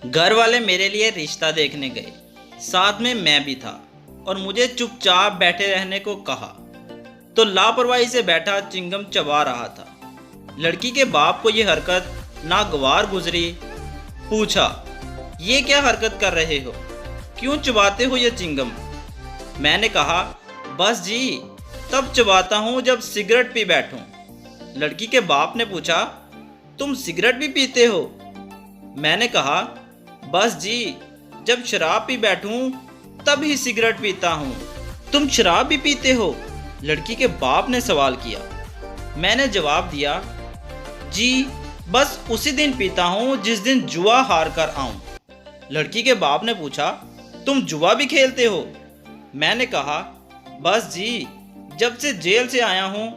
घर वाले मेरे लिए रिश्ता देखने गए, साथ में मैं भी था और मुझे चुपचाप बैठे रहने को कहा तो लापरवाही से बैठा चिंगम चबा रहा था। लड़की के बाप को यह हरकत नागवार गुजरी। पूछा, ये क्या हरकत कर रहे हो, क्यों चबाते हो ये चिंगम? मैंने कहा, बस जी, तब चबाता हूँ जब सिगरेट पी बैठूं। लड़की के बाप ने पूछा, तुम सिगरेट भी पीते हो? मैंने कहा, बस जी, जब शराब पी बैठूं तब ही सिगरेट पीता हूँ। तुम शराब भी पीते हो? लड़की के बाप ने सवाल किया। मैंने जवाब दिया, जी, बस उसी दिन पीता हूँ जिस दिन जुआ हार कर आऊँ। लड़की के बाप ने पूछा, तुम जुआ भी खेलते हो? मैंने कहा, बस जी, जब से जेल से आया हूँ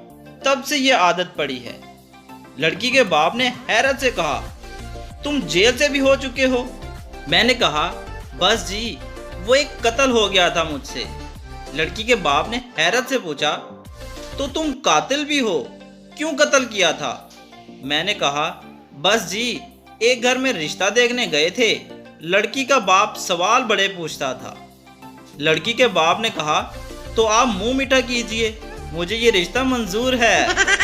तब से ये आदत पड़ी है। लड़की के बाप ने हैरत से कहा, तुम जेल से भी हो चुके हो? मैंने कहा, बस जी, वो एक कत्ल हो गया था मुझसे। लड़की के बाप ने हैरत से पूछा, तो तुम कातिल भी हो, क्यों कत्ल किया था? मैंने कहा, बस जी, एक घर में रिश्ता देखने गए थे, लड़की का बाप सवाल बड़े पूछता था। लड़की के बाप ने कहा, तो आप मुंह मीठा कीजिए, मुझे ये रिश्ता मंजूर है।